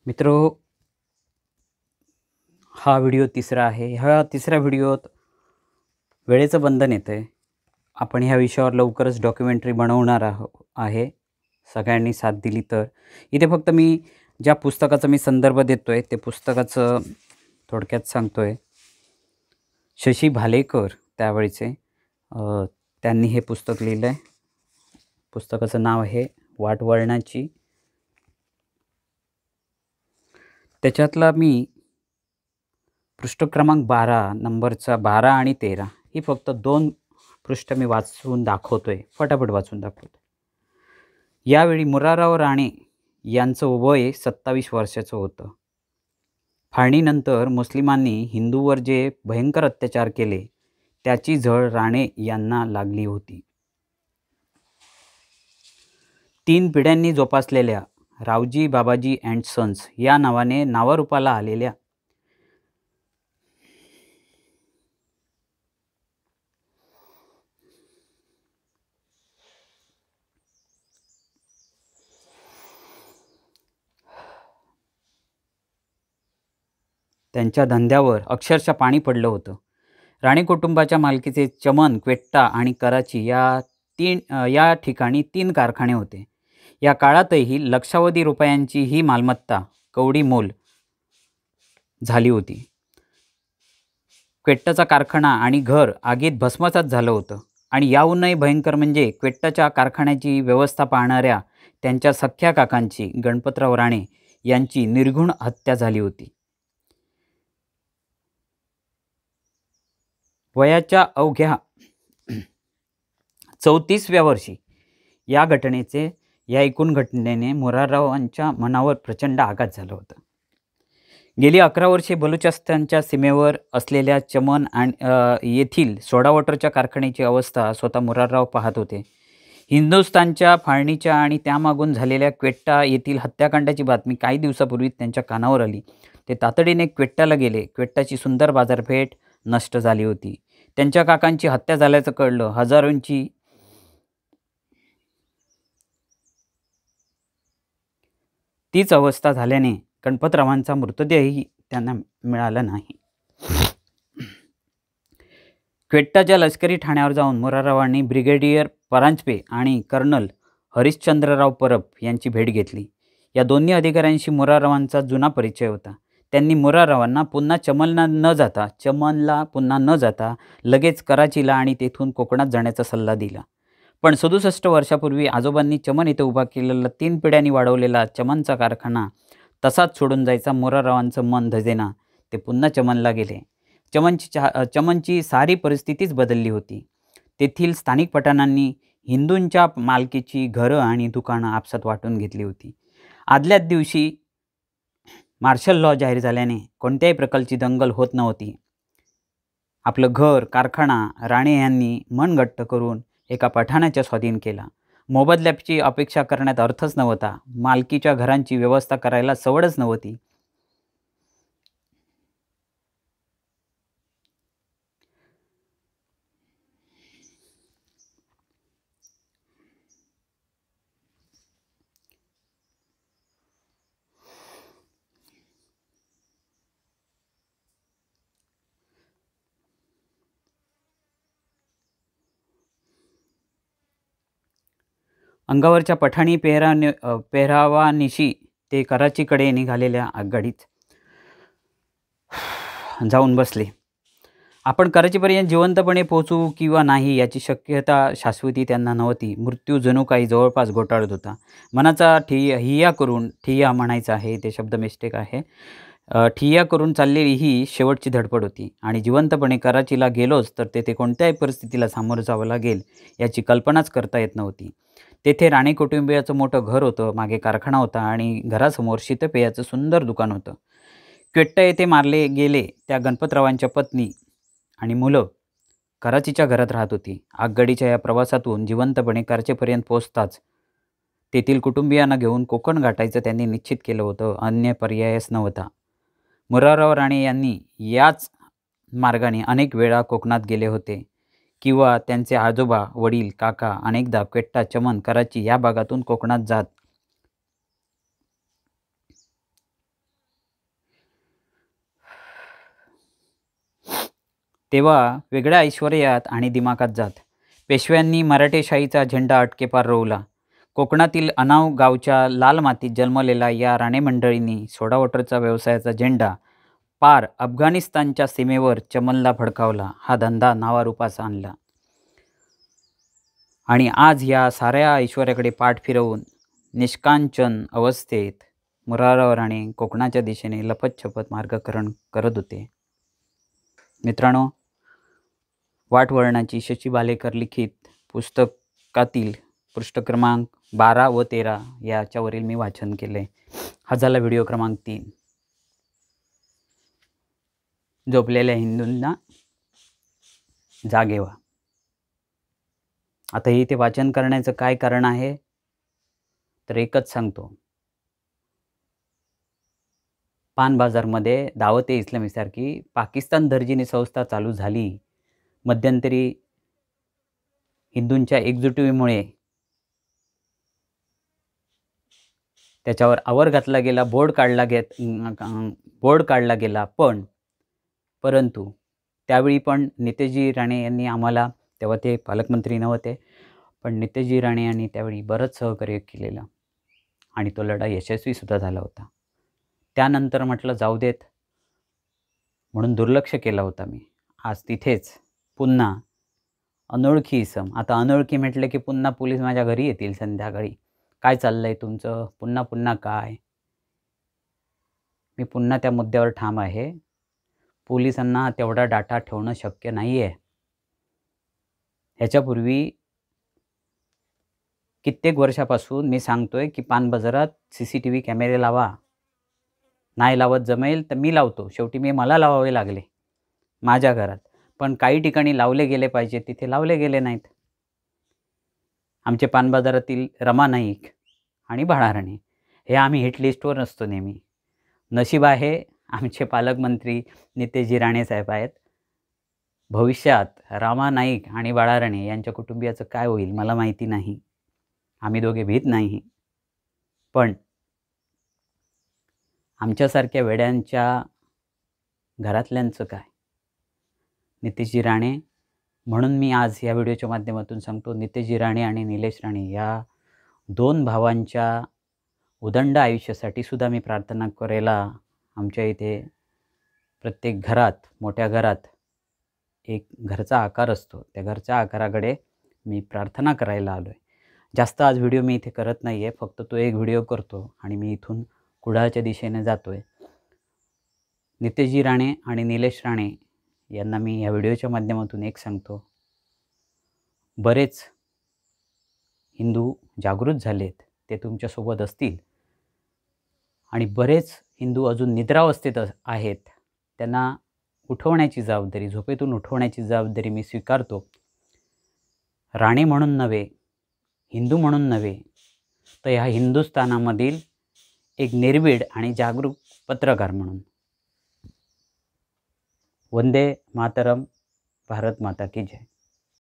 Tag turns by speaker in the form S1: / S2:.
S1: मित्रो, हा व्हिडिओ तिसरा आहे. ह्या तिसऱ्या व्हिडिओत वेळेचं बंधन येतं आहे. आपण ह्या विषयावर लवकरच डॉक्युमेंटरी बनवणार आहे. सगळ्यांनी साथ दिली तर. इथे फक्त मी ज्या पुस्तकाचा मी संदर्भ देतो आहे, ते पुस्तकाचं थोडक्यात सांगतो आहे. शशी भालेकर त्यावेळचे त्यांनी हे पुस्तक लिहिलं आहे. पुस्तकाचं नाव आहे वाटवळणाची. त्याच्यातला मी पृष्ठ क्रमांक 12 नंबरचा 12 आणि 13 ही फक्त 2 पृष्ठ मी वाचून दाखवतो आहे. फटाफट वाचून दाखवतो. यावेळी मुरारराव राणे यांचं वय 27 वर्षाचं होतं. फाळणीनंतर मुस्लिमांनी हिंदूवर जे भयंकर अत्याचार केले त्याची झळ राणे यांना लागली होती. 3 पिढ्यांनी जोपासलेल्या रावजी बाबाजी अँड सन्स या नावाने नावारूपाला आलेल्या त्यांच्या धंद्यावर अक्षरशः पाणी पडलं होतं. राणे कुटुंबाच्या मालकीचे चमन, क्वेट्टा आणि कराची या ठिकाणी 3 कारखाने होते. या काळातही लक्षावधी रुपयांची ही मालमत्ता कवडी मोल झाली होती. क्वेट्टाचा कारखाना आणि घर आगीत भस्मसात झालं होतं. आणि याहूनही भयंकर म्हणजे क्वेट्टाच्या कारखान्याची व्यवस्था पाहणाऱ्या त्यांच्या सख्ख्या काकांची, गणपतराव राणे यांची निर्घृण हत्या झाली होती. वयाच्या अवघ्या 34व्या वर्षी या एकूण घटनेने मुराररावांच्या मनावर प्रचंड आघात झाला होता. गेली 11 वर्षे बलुचिस्तानच्या सीमेवर असलेल्या चमन येथील सोडा वॉटरच्या कारखान्याची अवस्था स्वतः मुरारराव पाहत होते. हिंदुस्थानच्या फाळणीच्या आणि त्यामागून झालेल्या क्वेट्टा येथील हत्याकांडाची बातमी काही दिवसापूर्वी त्यांच्या कानावर आली. ते तातडीने क्वेट्टाला गेले. क्वेट्टाची सुंदर बाजारपेठ नष्ट झाली होती. त्यांच्या काकांची हत्या झाल्याचं कळलं. हजारोंची तीच अवस्था झाल्याने गणपतरावांचा मृतदेहही त्यांना मिळाला नाही. क्वेट्टाच्या लष्करी ठाण्यावर जाऊन मुराररावांनी ब्रिगेडियर परांजपे आणि कर्नल हरिश्चंद्रराव परब यांची भेट घेतली. या दोन्ही अधिकाऱ्यांशी मुराररावांचा जुना परिचय होता. त्यांनी मुराररावांना चमनला पुन्हा न जाता लगेच कराचीला आणि तेथून कोकणात जाण्याचा सल्ला दिला. पण 67 वर्षापूर्वी आजोबांनी चमन येथे उभा केलेला 3 पिढ्यांनी वाढवलेला चमनचा कारखाना तसाच सोडून जायचा मुराररावांचं मन धजेना. ते पुन्हा चमनला गेले. चमनची सारी परिस्थितीच बदलली होती. तेथील स्थानिक पठाणांनी हिंदूंच्या मालकीची घरं आणि दुकानं आपसात वाटून घेतली होती. आदल्याच दिवशी मार्शल लॉ जाहीर झाल्याने कोणत्याही प्रकारची दंगल होत नव्हती. आपलं घर, कारखाना राणे यांनी मन घट्ट करून एका पठाणाच्या स्वाधीन केला. मोबदल्याची अपेक्षा करण्यात अर्थच नव्हता. मालकीच्या घरांची व्यवस्था करायला सवडच नव्हती. अंगावरच्या पठाणी पेहरावानिशी ते कराचीकडे निघालेल्या आगगाडीत जाऊन बसले. आपण कराचीपर्यंत जिवंतपणे पोहोचू किंवा नाही याची शक्यता शाश्वती त्यांना नव्हती. मृत्यू जणू काही जवळपास घोटाळत होता. मनाचा ठिय्या म्हणायचा आहे, ते शब्द मिस्टेक आहे. ठिय्या करून चाललेली ही शेवटची धडपड होती. आणि जिवंतपणे कराचीला गेलोच तर तेथे कोणत्याही परिस्थितीला सामोरं जावं लागेल याची कल्पनाच करता येत नव्हती. तेथे राणे कुटुंबियाचं मोठं घर होतं, मागे कारखाना होता आणि घरासमोर शीतपेयाचं सुंदर दुकान होतं. क्वेट्टा येथे मारले गेले त्या गणपतरावांच्या पत्नी आणि मुलं कराचीच्या घरात राहत होती. आगगाडीच्या या प्रवासातून जिवंतपणे कराचीपर्यंत पोहोचताच तेथील कुटुंबियांना घेऊन कोकण गाठायचं त्यांनी निश्चित केलं होतं. अन्य पर्यायच नव्हता. मुरारराव राणे यांनी याच मार्गाने अनेक वेळा कोकणात गेले होते किंवा त्यांचे आजोबा, वडील, काका अनेकदा क्वेट्टा, चमन, कराची या भागातून कोकणात जात तेव्हा वेगळ्या ऐश्वर्यात आणि दिमाखात जात पेशव्यांनी मराठेशाहीचा झेंडा अटकेपार रोवला. कोकणातील अनाव गावच्या लाल मातीत जन्मलेल्या या राणे मंडळींनी सोडा वॉटरचा व्यवसायाचा झेंडा पार अफगाणिस्तानच्या सीमेवर चमनला फडकावला. हा धंदा नावारूपास आणला आणि आज या साऱ्या ऐश्वर्याकडे पाठ फिरवून निष्कांचन अवस्थेत मुरारराव राणे कोकणाच्या दिशेने लपतछपत मार्गक्रमण करत होते. मित्रांनो, वाटवळणाची शशी बालेकर लिखित पुस्तकातील पृष्ठ क्रमांक 12 व 13 याच्यावरील मी वाचन केले. हा झाला व्हिडिओ क्रमांक 3. झोपलेल्या हिंदूंना जागे व्हा. आता इथे वाचन करण्याचं काय कारण आहे तर एकच सांगतो. पान बाजारमध्ये दावते इस्लामीसारखी पाकिस्तान दर्जिनी संस्था चालू झाली. मध्यंतरी हिंदूंच्या एकजुटीमुळे त्याच्यावर आवर घातला गेला, बोर्ड काढला गेला. परंतु त्यावेळी पण नितेशजी राणे यांनी आम्हाला, तेव्हा ते पालकमंत्री नव्हते, पण नितेशजी राणे यांनी त्यावेळी बरंच सहकार्य केलेलं आणि तो लढा यशस्वीसुद्धा झाला होता. त्यानंतर म्हटलं जाऊ देत म्हणून दुर्लक्ष केलं होता मी. आज तिथेच पुन्हा अनोळखी इसम, आता अनोळखी म्हटलं की पुन्हा पोलीस माझ्या घरी येतील संध्याकाळी. काय चाललं आहे तुमचं, पुन्हा काय. मी पुन्हा त्या मुद्द्यावर ठाम आहे. पोलिसांना तेवढा डाटा ठेवणं शक्य नाही आहे. ह्याच्यापूर्वी कित्येक वर्षापासून मी सांगतोय की पान बाजारात CCTV कॅमेरे लावा. नाही लावत जमेल तर मी लावतो. शेवटी मला लावावे लागले माझ्या घरात. पण काही ठिकाणी लावले गेले पाहिजे तिथे लावले गेले नाहीत. आमचे पान बाजारातील रमा नाईक आणि बाळा राणे हे आम्ही हिट लिस्टवर नसतो नेहमी. नशीब आहे आमचे पालकमंत्री नितेशजी राणे साहेब आहेत. भविष्यात रमा नाईक आणि बाळा राणे यांच्या कुटुंबियाचं काय होईल मला माहिती नाही. आम्ही दोघे भीत नाही. पण आमच्यासारख्या वेड्यांच्या घरातल्यांचं काय. नितेशजी राणे म्हणून मी आज या व्हिडिओच्या माध्यमातून सांगतो, नितेशजी राणे आणि निलेश राणे या 2 भावांच्या उदंड आयुष्यासाठी सुद्धा मी प्रार्थना करायला आमच्या इथे प्रत्येक घरात, मोठ्या घरात एक घरचा आकार असतो. त्या घरच्या आकाराकडे मी प्रार्थना करायला आलो आहे. जास्त आज व्हिडिओ मी इथे करत नाही आहे. फक्त तो एक व्हिडिओ करतो आणि मी इथून कुडाळच्या दिशेने जातो आहे. नितेशजी राणे आणि निलेश राणे यांना मी या व्हिडिओच्या माध्यमातून एक सांगतो, बरेच हिंदू जागृत झालेत, ते तुमच्यासोबत असतील आणि बरेच हिंदू अजून निद्रावस्थेत आहेत. त्यांना उठवण्याची जबाबदारी, झोपेतून उठवण्याची जबाबदारी मी स्वीकारतो. राणे म्हणून नव्हे, हिंदू म्हणून नव्हे, तर ह्या हिंदुस्थानामधील एक निर्भीड आणि जागरूक पत्रकार म्हणून. वंदे मातरम. भारत माता की जय.